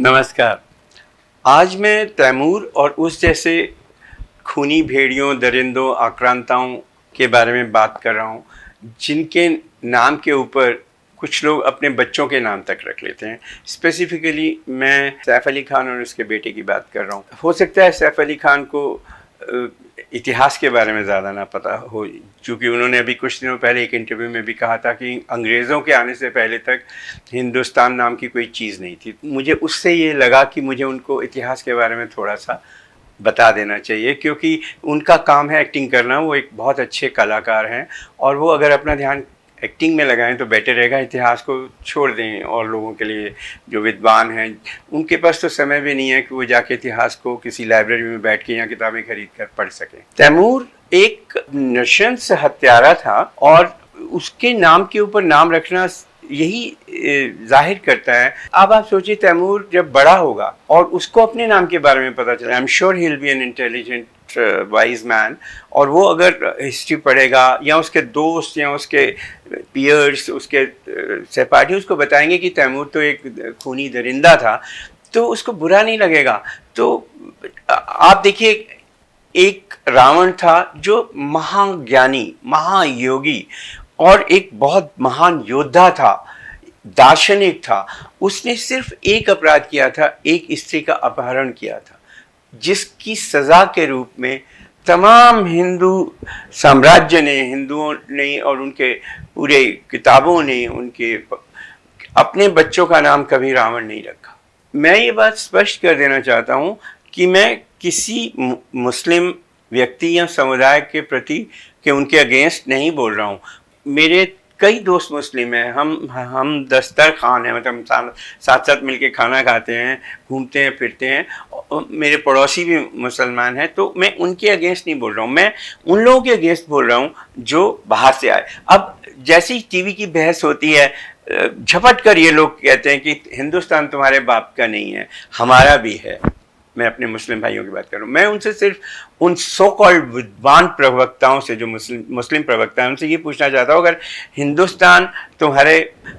नमस्कार। आज मैं तैमूर और उस जैसे खूनी भेड़ियों, दरिंदों, आक्रांताओं के बारे में बात कर रहा हूँ, जिनके नाम के ऊपर कुछ लोग अपने बच्चों के नाम तक रख लेते हैं। स्पेसिफिकली मैं सैफ अली खान और उसके बेटे की बात कर रहा हूँ। हो सकता है सैफ अली खान को इतिहास के बारे में ज़्यादा ना पता हो, क्योंकि उन्होंने अभी कुछ दिनों पहले एक इंटरव्यू में भी कहा था कि अंग्रेज़ों के आने से पहले तक हिंदुस्तान नाम की कोई चीज़ नहीं थी। मुझे उससे ये लगा कि मुझे उनको इतिहास के बारे में थोड़ा सा बता देना चाहिए, क्योंकि उनका काम है एक्टिंग करना। वो एक बहुत अच्छे कलाकार हैं और वो अगर अपना ध्यान एक्टिंग में लगाएं तो बेटर रहेगा। इतिहास को छोड़ दें और लोगों के लिए जो विद्वान हैं उनके पास तो समय भी नहीं है कि वो जाके इतिहास को किसी लाइब्रेरी में बैठ के या किताबें खरीद कर पढ़ सकें। तैमूर एक नृशंस हत्यारा था और उसके नाम के ऊपर नाम रखना यही जाहिर करता है। अब आप सोचिए, तैमूर जब बड़ा होगा और उसको अपने नाम के बारे में पता चला, I am sure he will be an intelligent wise man, और वो अगर हिस्ट्री पढ़ेगा या उसके दोस्त या उसके पियर्स, उसके सहपाठी उसको बताएंगे कि तैमूर तो एक खूनी दरिंदा था, तो उसको बुरा नहीं लगेगा। तो आप देखिए, एक रावण था जो महाज्ञानी, महायोगी और एक बहुत महान योद्धा था, दार्शनिक था। उसने सिर्फ एक अपराध किया था, एक स्त्री का अपहरण किया था, जिसकी सजा के रूप में तमाम हिंदू साम्राज्य ने, हिंदुओं ने और उनके पूरे किताबों ने उनके अपने बच्चों का नाम कभी रावण नहीं रखा। मैं ये बात स्पष्ट कर देना चाहता हूँ कि मैं किसी मुस्लिम व्यक्ति या समुदाय के प्रति कि उनके अगेंस्ट नहीं बोल रहा हूँ। मेरे कई दोस्त मुस्लिम हैं, हम दस्तरखान हैं, मतलब हम साथ साथ मिलके खाना खाते हैं, घूमते हैं, फिरते हैं। मेरे पड़ोसी भी मुसलमान हैं, तो मैं उनके अगेंस्ट नहीं बोल रहा हूँ, मैं उन लोगों के अगेंस्ट बोल रहा हूँ जो बाहर से आए। अब जैसी टीवी की बहस होती है, झपट कर ये लोग कहते हैं कि हिंदुस्तान तुम्हारे बाप का नहीं है, हमारा भी है। मैं अपने मुस्लिम भाइयों की बात कर रहा हूँ। मैं उनसे सिर्फ उन सो कॉल्ड विद्वान प्रवक्ताओं से, जो मुस्लिम प्रवक्ता हैं, उनसे ये पूछना चाहता हूँ, अगर हिंदुस्तान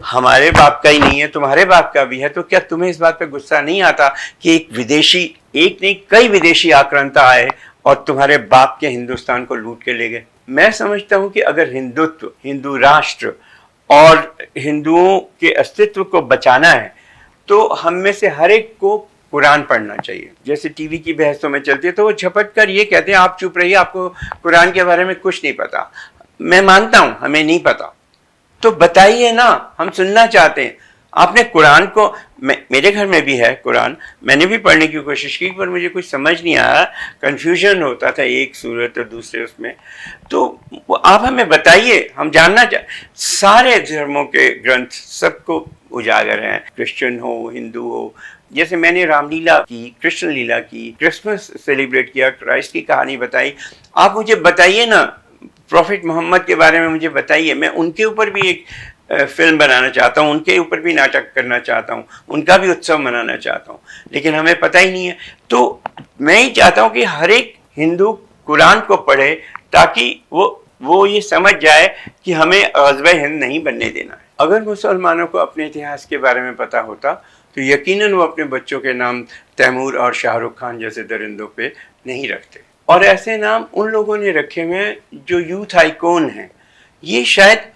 हमारे बाप का ही नहीं है, तुम्हारे बाप का भी है, तो क्या तुम्हें इस बात पे गुस्सा नहीं आता कि एक नहीं कई विदेशी आक्रांता आए और तुम्हारे बाप के हिंदुस्तान को लूट के ले गए? मैं समझता हूँ कि अगर हिंदुत्व, हिंदू राष्ट्र और हिंदुओं के अस्तित्व को बचाना है तो हम में से हर एक को कुरान पढ़ना चाहिए। जैसे टीवी की बहसों में चलती है तो वो झपट कर ये कहते हैं आप चुप रहिए, आपको कुरान के बारे में कुछ नहीं पता। मैं मानता हूं हमें नहीं पता, तो बताइए ना, हम सुनना चाहते हैं। आपने कुरान को, मेरे घर में भी है कुरान, मैंने भी पढ़ने की कोशिश की, पर मुझे कुछ समझ नहीं आया, कंफ्यूजन होता था एक सूरत और दूसरे उसमें। तो आप हमें बताइए, हम जानना सारे धर्मों के ग्रंथ सबको उजागर हैं, क्रिश्चियन हो, हिंदू हो। जैसे मैंने रामलीला की, कृष्ण लीला की, क्रिसमस सेलिब्रेट किया, क्राइस्ट की कहानी बताई। आप मुझे बताइए ना, प्रॉफिट मोहम्मद के बारे में मुझे बताइए। मैं उनके ऊपर भी एक फिल्म बनाना चाहता हूँ, उनके ऊपर भी नाटक करना चाहता हूँ, उनका भी उत्सव मनाना चाहता हूँ, लेकिन हमें पता ही नहीं है। तो मैं ही चाहता हूँ कि हर एक हिंदू कुरान को पढ़े, ताकि वो ये समझ जाए कि हमें ग़ज़वे हिंद नहीं बनने देना है। अगर मुसलमानों को अपने इतिहास के बारे में पता होता तो यकीनन वो अपने बच्चों के नाम तैमूर और शाहरुख खान जैसे दरिंदों पे नहीं रखते। और ऐसे नाम उन लोगों ने रखे हुए हैं जो यूथ आइकॉन हैं। ये शायद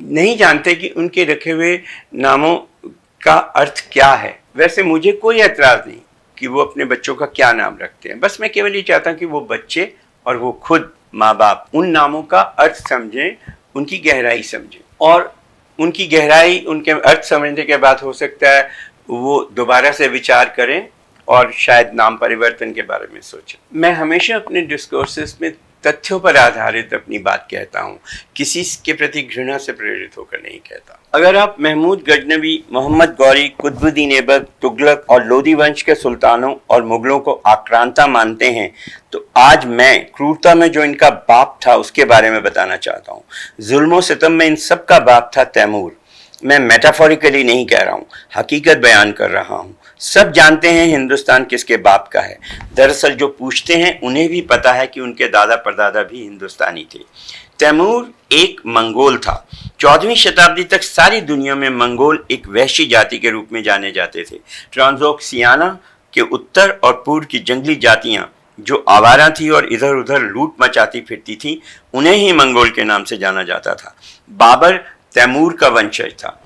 नहीं जानते कि उनके रखे हुए नामों का अर्थ क्या है। वैसे मुझे कोई एतराज़ नहीं कि वो अपने बच्चों का क्या नाम रखते हैं, बस मैं केवल ये चाहता हूँ कि वो बच्चे और वो खुद माँ बाप उन नामों का अर्थ समझें, उनकी गहराई समझें, और उनकी गहराई, उनके अर्थ समझने के बाद हो सकता है वो दोबारा से विचार करें और शायद नाम परिवर्तन के बारे में सोचें। मैं हमेशा अपने डिस्कोर्सेस में तथ्यों पर आधारित अपनी बात कहता हूँ, किसी के प्रति घृणा से प्रेरित होकर नहीं कहता। अगर आप महमूद गजनवी, मोहम्मद गौरी, कुतुबुद्दीन ऐबक, तुगलक और लोदी वंश के सुल्तानों और मुगलों को आक्रांता मानते हैं, तो आज मैं क्रूरता में जो इनका बाप था उसके बारे में बताना चाहता हूँ। जुल्म सितम में इन सब का बाप था तैमूर। मैं मेटाफोरिकली नहीं कह रहा हूँ, हकीकत बयान कर रहा हूँ। सब जानते हैं हिंदुस्तान किसके बाप का है। दरअसल जो पूछते हैं उन्हें भी पता है कि उनके दादा परदादा भी हिंदुस्तानी थे। तैमूर एक मंगोल था। 14वीं शताब्दी तक सारी दुनिया में मंगोल एक वहशी जाति के रूप में जाने जाते थे। ट्रांसोक्सियाना के उत्तर और पूर्व की जंगली जातियां जो आवारा थी और इधर उधर लूट मचाती फिरती थी, उन्हें ही मंगोल के नाम से जाना जाता था। बाबर तैमूर का वंशज था।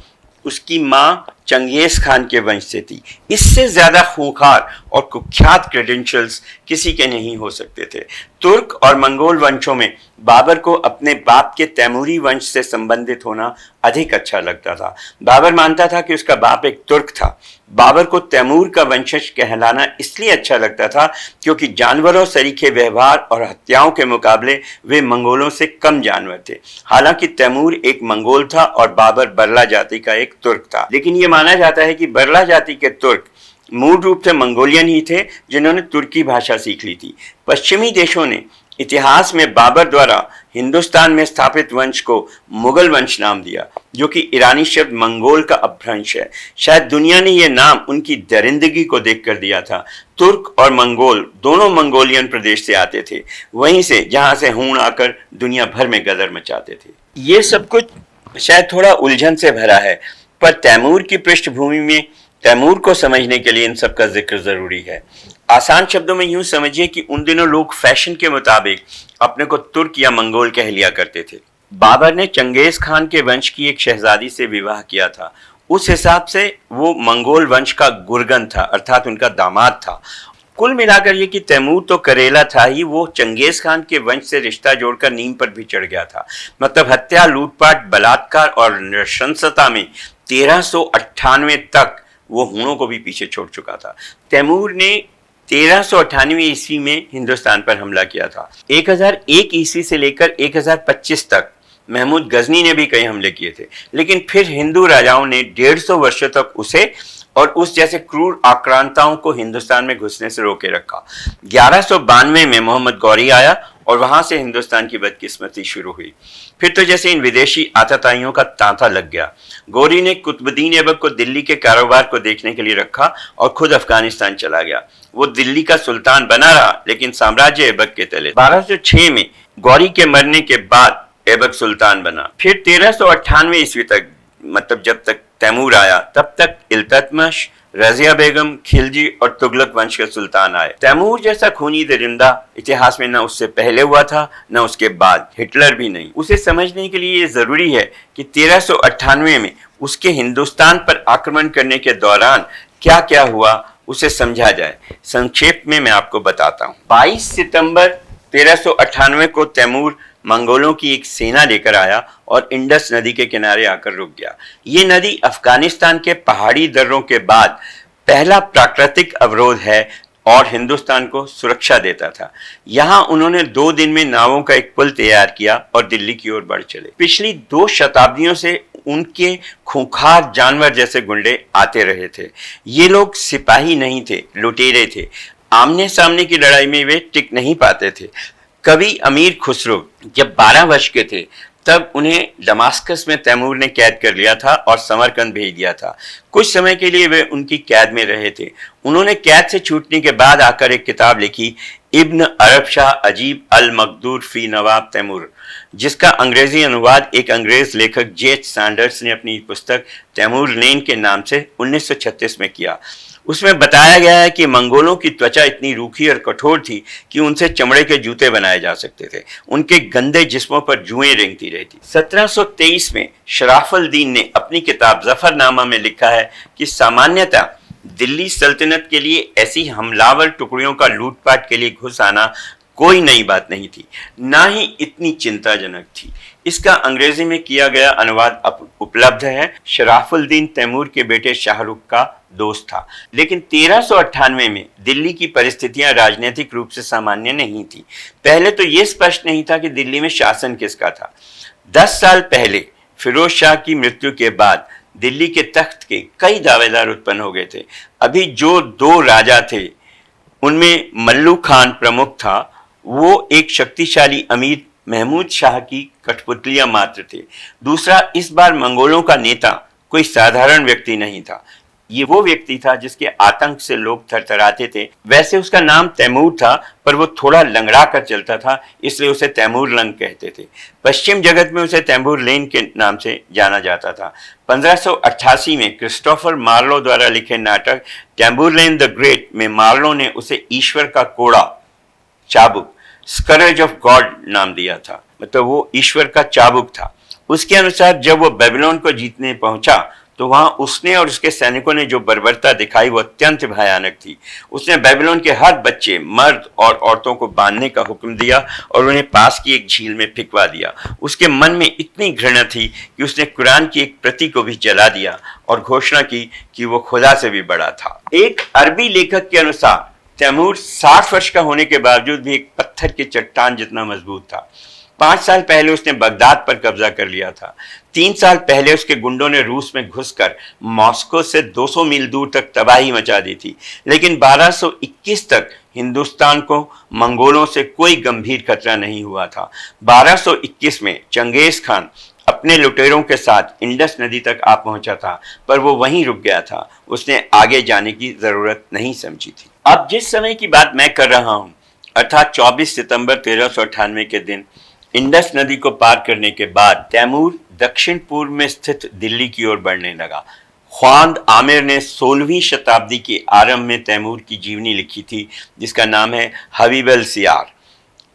उसकी मां चंगेज खान के वंश से थी। इससे ज्यादा खूंखार और कुख्यात क्रेडेंशियल्स किसी के नहीं हो सकते थे। तुर्क और मंगोल वंशों में बाबर को अपने बाप के तैमूरी वंश से संबंधित होना अधिक अच्छा लगता था। बाबर मानता था कि उसका बाप एक तुर्क था। बाबर को तैमूर का वंशज कहलाना इसलिए अच्छा लगता था क्योंकि जानवरों सरीखे व्यवहार और हत्याओं के मुकाबले वे मंगोलों से कम जानवर थे। हालांकि तैमूर एक मंगोल था और बाबर बरला जाति का एक तुर्क था, लेकिन ये माना जाता है कि बरला जाति के तुर्क मूल रूप से मंगोलियन ही थे जिन्होंने तुर्की भाषा सीख ली थी। पश्चिमी देशों ने इतिहास में बाबर द्वारा हिंदुस्तान में स्थापित वंश को मुगल वंश नाम दिया, जो कि ईरानी शब्द मंगोल का अपभ्रंश है। शायद दुनिया ने यह नाम उनकी दरिंदगी को देखकर दिया था। तुर्क और मंगोल दोनों मंगोलियन प्रदेश से आते थे, वहीं से जहां से हूण आकर दुनिया भर में गदर मचाते थे। ये सब कुछ शायद थोड़ा उलझन से भरा है, पर तैमूर की पृष्ठभूमि में तैमूर को समझने के लिए इन सब का जिक्र जरूरी है। आसान शब्दों में यूं समझिए कि उन दिनों लोग फैशन के मुताबिक अपने को तुर्क या मंगोल कह लिया करते थे। बाबर ने चंगेज खान के वंश की एक शहजादी से विवाह किया था। उस हिसाब से वो मंगोल वंश का गुरगन था, अर्थात उनका दामाद था। कुल मिलाकर ये कि तैमूर तो करेला था ही, वो चंगेज खान के वंश से रिश्ता जोड़कर नीम पर भी चढ़ गया था। मतलब हत्या, लूटपाट, बलात्कार और नृशंसता में 1398 तक वो हूणों को भी पीछे छोड़ चुका था। तैमूर ने 1398 ईस्वी में हिंदुस्तान पर हमला किया था। 1001 ईस्वी से लेकर 1025 तक महमूद गजनी ने भी कई हमले किए थे, लेकिन फिर हिंदू राजाओं ने 150 वर्षों तक उसे और उस जैसे क्रूर आक्रांताओं को हिंदुस्तान में घुसने से रोके रखा। 1192 में मोहम्मद गौरी आया और वहां से हिंदुस्तान की बदकिस्मती शुरू हुई। फिर तो जैसे इन विदेशी आतताइयों का तांता लग गया। गौरी ने कुतुबुद्दीन ऐबक को दिल्ली के कारोबार को देखने के लिए रखा और खुद अफगानिस्तान चला गया। वो दिल्ली का सुल्तान बना रहा, लेकिन साम्राज्य ऐबक के तले। 1206 में गौरी के मरने के बाद ऐबक सुल्तान बना। फिर 1398 ईस्वी तक, मतलब जब तक तैमूर आया, तब तक इल्तुतमिश, रजिया बेगम, खिलजी और तुगलक वंश के सुल्तान आए। तैमूर जैसा खूनी दरिंदा इतिहास में न उससे पहले हुआ था न उसके बाद, हिटलर भी नहीं। उसे समझने के लिए ये जरूरी है कि 1398 में उसके हिंदुस्तान पर आक्रमण करने के दौरान क्या क्या हुआ उसे समझा जाए। संक्षेप में मैं आपको बताता हूँ। 22 सितंबर 1398 को तैमूर मंगोलों की एक सेना लेकर आया और इंडस नदी के किनारे आकर रुक गया। ये नदी अफगानिस्तान के पहाड़ी दर्रों के बाद पहला प्राकृतिक अवरोध है और हिंदुस्तान को सुरक्षा देता था। यहाँ उन्होंने 2 दिन में नावों का एक पुल तैयार किया और दिल्ली की ओर बढ़ चले। पिछली 2 शताब्दियों से उनके खूंखार जानवर जैसे गुंडे आते रहे थे। ये लोग सिपाही नहीं थे, लुटेरे थे। आमने सामने की लड़ाई में वे टिक नहीं पाते थे। कवि अमीर खुसरो जब 12 वर्ष के थे तब उन्हें दमास्कस में तैमूर ने कैद कर लिया था और समरकंद भेज दिया था। कुछ समय के लिए वे उनकी कैद में रहे थे। उन्होंने कैद से छूटने के बाद आकर एक किताब लिखी, इब्न अरब शाह अजीब अल मकदूर फी नवाब तैमूर, जिसका अंग्रेजी अनुवाद एक अंग्रेज लेखक जे.एच. सैंडर्स ने अपनी पुस्तक तैमूर लेन के नाम से 1936 में किया। उसमें बताया गया है कि मंगोलों की त्वचा इतनी रूखी और कठोर थी कि उनसे चमड़े के जूते बनाए जा सकते थे। उनके गंदे जिस्मों पर जुएं रेंगती रहती। 1723 में शराफुल-दीन ने अपनी किताब जफरनामा में लिखा है कि सामान्यतः दिल्ली सल्तनत के लिए ऐसी हमलावर टुकड़ियों का लूटपाट के लिए घुस आना कोई नई बात नहीं थी, ना ही इतनी चिंताजनक थी। इसका अंग्रेजी में किया गया अनुवाद उपलब्ध है। शराफुल-दीन तैमूर के बेटे शाहरुख का दोस्त था, लेकिन 1398 में दिल्ली की परिस्थितियां राजनीतिक रूप से सामान्य नहीं थी। पहले तो यह स्पष्ट नहीं था कि दिल्ली में शासन किसका था। 10 साल पहले फिरोज शाह की मृत्यु के बाद दिल्ली के तख्त के कई दावेदार उत्पन्न हो गए थे। अभी जो 2 राजा थे उनमें मल्लू खान प्रमुख था। वो एक शक्तिशाली अमीर महमूद शाह की कठपुतलियां मात्र थे। दूसरा, इस बार मंगोलों का नेता कोई साधारण व्यक्ति नहीं था। ये वो व्यक्ति था जिसके आतंक से लोग थरथराते थे। वैसे उसका नाम तैमूर था, पर वो थोड़ा लंगड़ा कर चलता था, इसलिए उसे तैमूर लंग कहते थे। पश्चिम जगत में उसे तैमूर लेन के नाम से जाना जाता था। 1588 में क्रिस्टोफर मार्लो द्वारा लिखे नाटक टैम्बुरलेन द ग्रेट में मार्लो ने उसे ईश्वर का कोड़ा, चाबुक, स्करेज ऑफ गॉड नाम दिया था, मतलब वो ईश्वर का चाबुक था। उसके अनुसार जब वो बेबीलोन को जीतने पहुंचा तो वहां उसने और उसके सैनिकों ने जो बर्बरता दिखाई वो अत्यंत भयानक थी। उसने बेबीलोन के हर बच्चे, मर्द और औरतों को बांधने का हुक्म दिया और उन्हें पास की एक झील में फिकवा दिया। उसके मन में इतनी घृणा थी कि उसने कुरान की एक प्रति को भी जला दिया और घोषणा की कि वो खुदा से भी बड़ा था। एक अरबी लेखक के अनुसार तैमूर 60 वर्ष का होने के बावजूद भी एक पत्थर की चट्टान जितना मजबूत था। 5 साल पहले उसने बगदाद पर कब्जा कर लिया था। 3 साल पहले उसके गुंडों ने रूस में घुसकर मॉस्को से 200 मील दूर तक तबाही मचा दी थी। लेकिन 1221 तक हिंदुस्तान को मंगोलों से कोई गंभीर खतरा नहीं हुआ था। 1221 में चंगेज खान अपने लुटेरों के साथ इंडस नदी तक आ पहुंचा था, पर वो वहीं रुक गया था। उसने आगे जाने की जरूरत नहीं समझी थी। अब जिस समय की बात मैं कर रहा हूं, अर्थात 24 सितंबर 1398 के दिन इंडस नदी को पार करने के बाद तैमूर दक्षिण पूर्व में स्थित दिल्ली की ओर बढ़ने लगा। ख्वांद आमिर ने 16वीं शताब्दी के आरंभ में तैमूर की जीवनी लिखी थी, जिसका नाम है हबीबल सियार।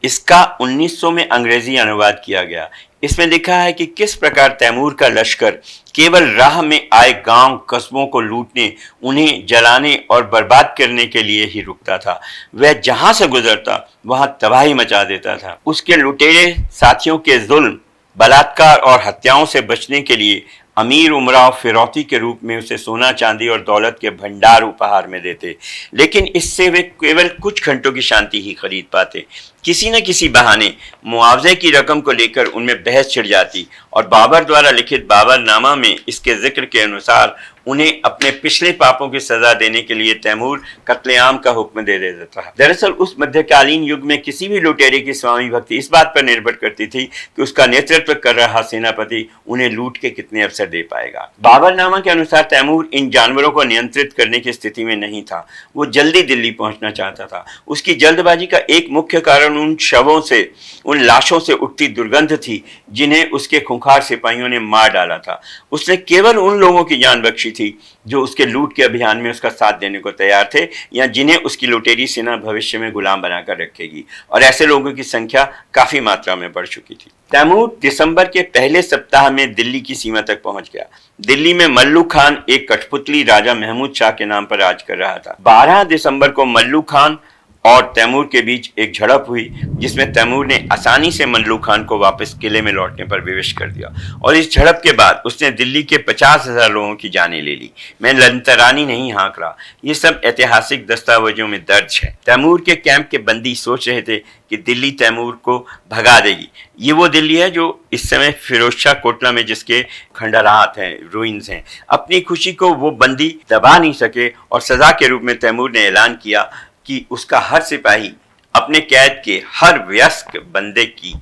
इसका 1900 में अंग्रेजी अनुवाद किया गया। इसमें लिखा है कि किस प्रकार तैमूर का लश्कर केवल राह में आए गांव कस्बों को लूटने, उन्हें जलाने और बर्बाद करने के लिए ही रुकता था। वह जहां से गुजरता वहां तबाही मचा देता था। उसके लुटेरे साथियों के जुल्म, बलात्कार और हत्याओं से बचने के लिए अमीर उमराव फिरौती के रूप में उसे सोना, चांदी और दौलत के भंडार उपहार में देते, लेकिन इससे वे केवल कुछ घंटों की शांति ही खरीद पाते। किसी न किसी बहाने मुआवजे की रकम को लेकर उनमें बहस छिड़ जाती और बाबर द्वारा लिखित बाबरनामा में इसके जिक्र के अनुसार उन्हें अपने पिछले पापों की सजा देने के लिए तैमूर कत्लेआम का हुक्म दे देता था। दरअसल उस मध्यकालीन युग में किसी भी लुटेरे की स्वामी भक्ति इस बात पर निर्भर करती थी कि उसका नेतृत्व कर रहा सेनापति उन्हें लूट के कितने अवसर दे पाएगा। बाबरनामा के अनुसार तैमूर इन जानवरों को नियंत्रित करने की स्थिति में नहीं था। वो जल्दी दिल्ली पहुंचना चाहता था। उसकी जल्दबाजी का एक मुख्य कारण उन शवों से, उन लाशों से उठती दुर्गंध थी जिन्हें उसके खूंखार सिपाहियों ने मार डाला था। उसने केवल उन लोगों की जान बख्शी थी जो उसके लूट के अभियान में उसका साथ देने को तैयार थे या जिन्हें उसकी लुटेरी सेना भविष्य में गुलाम बनाकर रखेगी, और ऐसे लोगों की संख्या काफी मात्रा में बढ़ चुकी थी। तैमूर दिसंबर के पहले सप्ताह में दिल्ली की सीमा तक पहुंच गया। दिल्ली में मल्लू खान एक कठपुतली राजा महमूद शाह के नाम पर राज कर रहा था। 12 दिसंबर को मल्लू खान और तैमूर के बीच एक झड़प हुई, जिसमें तैमूर ने आसानी से मल्लू खान को वापस किले में लौटने पर विवश कर दिया, और इस झड़प के बाद उसने दिल्ली के 50,000 लोगों की जानें ले ली। मैं लंतरानी नहीं हाँक रहा, ये सब ऐतिहासिक दस्तावेजों में दर्ज है। तैमूर के कैंप के बंदी सोच रहे थे कि दिल्ली तैमूर को भगा देगी। ये वो दिल्ली है जो इस समय फिरोजशाह कोटला में जिसके खंडरात हैं, रूइंस हैं। अपनी खुशी को वो बंदी दबा नहीं सके और सजा के रूप में तैमूर ने ऐलान किया कि उसका हर सिपाही अपने कैद के हर वयस्क बंदे की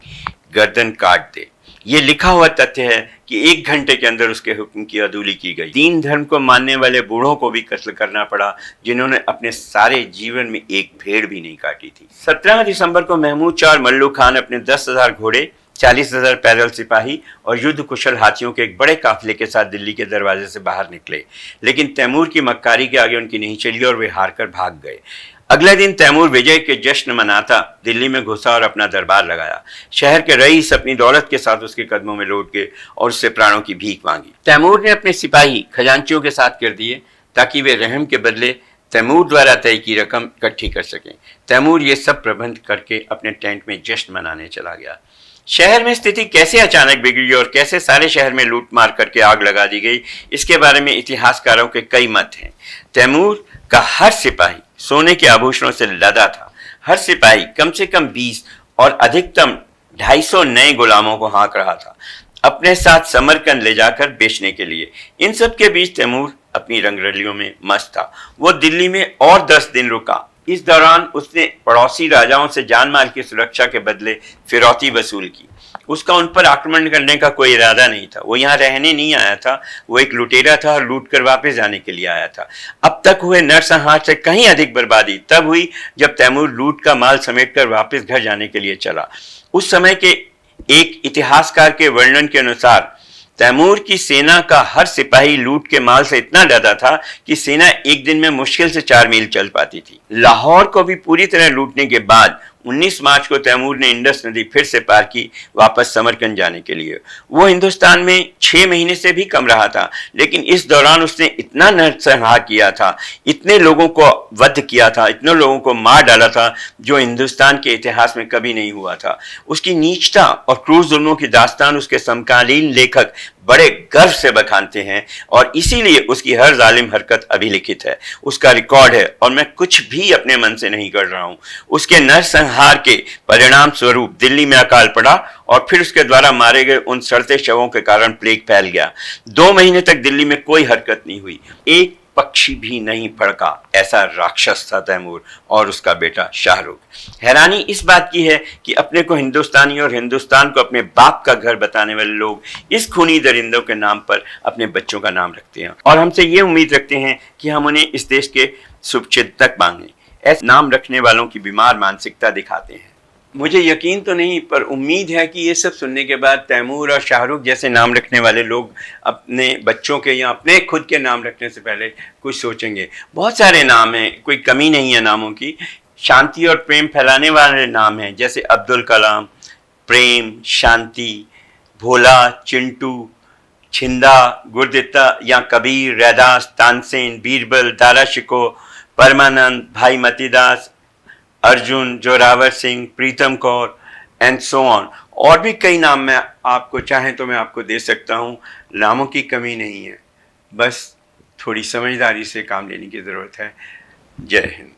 गर्दन काट दे। ये लिखा हुआ तथ्य है कि 1 घंटे के अंदर उसके हुक्म की अदूली की गई। दीन धर्म को मानने वाले बूढ़ों को भी कत्ल करना पड़ा, जिन्होंने अपने सारे जीवन में एक भेड़ भी नहीं काटी थी। 17 दिसंबर को महमूद शाह और मल्लू खान अपने 10,000 घोड़े, 40,000 पैदल सिपाही और युद्ध कुशल हाथियों के एक बड़े काफिले के साथ दिल्ली के दरवाजे से बाहर निकले, लेकिन तैमूर की मक्कारी के आगे उनकी नहीं चली और वे हारकर भाग गए। अगले दिन तैमूर विजय के जश्न मनाता दिल्ली में घुसा और अपना दरबार लगाया। शहर के रईस अपनी दौलत के साथ उसके कदमों में लौट गए और उससे प्राणों की भीख मांगी। तैमूर ने अपने सिपाही खजांचियों के साथ कर दिए ताकि वे रहम के बदले तैमूर द्वारा तय की रकम इकट्ठी कर सकें। तैमूर ये सब प्रबंध करके अपने टेंट में जश्न मनाने चला गया। शहर में स्थिति कैसे अचानक बिगड़ी और कैसे सारे शहर में लूट मार करके आग लगा दी गई, इसके बारे में इतिहासकारों के कई मत हैं। तैमूर का हर सिपाही सोने के आभूषणों से लदा था। हर सिपाही कम से कम 20 और अधिकतम 250 नए गुलामों को हाँक रहा था, अपने साथ समरकंद ले जाकर बेचने के लिए। इन सब के बीच तैमूर अपनी रंगरलियों में मस्त था। वो दिल्ली में और 10 दिन रुका। इस दौरान उसने पड़ोसी राजाओं से जान माल की सुरक्षा के बदले फिरौती वसूल की। उसका उन पर आक्रमण करने का कोई इरादा नहीं था। वो यहाँ रहने नहीं आया था, वो एक लुटेरा था और लूट कर वापस जाने के लिए आया था। अब तक हुए नरसंहार से कहीं अधिक बर्बादी तब हुई जब तैमूर लूट का माल समेटकर वापस घर जाने के लिए चला। उस समय के एक इतिहासकार के वर्णन के अनुसार तैमूर की सेना का हर सिपाही लूट के माल से इतना डरा था कि सेना एक दिन में मुश्किल से 4 मील चल पाती थी। लाहौर को भी पूरी तरह लूटने के बाद 19 मार्च को तैमूर ने इंडस नदी फिर से पार की, वापस समरकंद जाने के लिए। वो हिंदुस्तान में 6 महीने से भी कम रहा था, लेकिन इस दौरान उसने इतना नरसंहार किया था, इतने लोगों को वध किया था, इतने लोगों को मार डाला था जो हिंदुस्तान के इतिहास में कभी नहीं हुआ था। उसकी नीचता और क्रूर जुल्मों की दास्तान उसके समकालीन लेखक बड़े गर्व से बखानते हैं और इसीलिए उसकी हर जालिम हरकत अभिलिखित है, उसका रिकॉर्ड है और मैं कुछ भी अपने मन से नहीं कर रहा हूं। उसके नरसंहार के परिणाम स्वरूप दिल्ली में अकाल पड़ा और फिर उसके द्वारा मारे गए उन सड़ते शवों के कारण प्लेग फैल गया। 2 महीने तक दिल्ली में कोई हरकत नहीं हुई, एक पक्षी भी नहीं फड़का। ऐसा राक्षस था तैमूर और उसका बेटा शाहरुख। हैरानी इस बात की है कि अपने को हिंदुस्तानी और हिंदुस्तान को अपने बाप का घर बताने वाले लोग इस खूनी दरिंदों के नाम पर अपने बच्चों का नाम रखते हैं और हमसे ये उम्मीद रखते हैं कि हम उन्हें इस देश के शुभचिंतक मांगें। ऐसे नाम रखने वालों की बीमार मानसिकता दिखाते हैं। मुझे यकीन तो नहीं, पर उम्मीद है कि ये सब सुनने के बाद तैमूर और शाहरुख जैसे नाम रखने वाले लोग अपने बच्चों के या अपने खुद के नाम रखने से पहले कुछ सोचेंगे। बहुत सारे नाम हैं, कोई कमी नहीं है नामों की। शांति और प्रेम फैलाने वाले नाम हैं, जैसे अब्दुल कलाम, प्रेम, शांति, भोला, चिंटू, छिंदा, गुरदित्ता या कबीर, रैदास, तानसेन, बीरबल, दारा शिको, परमानंद, भाई मतीदास, अर्जुन, जोरावर सिंह, प्रीतम कौर एंड सो ऑन। और भी कई नाम मैं आपको चाहें तो मैं आपको दे सकता हूँ। नामों की कमी नहीं है, बस थोड़ी समझदारी से काम लेने की ज़रूरत है। जय हिंद।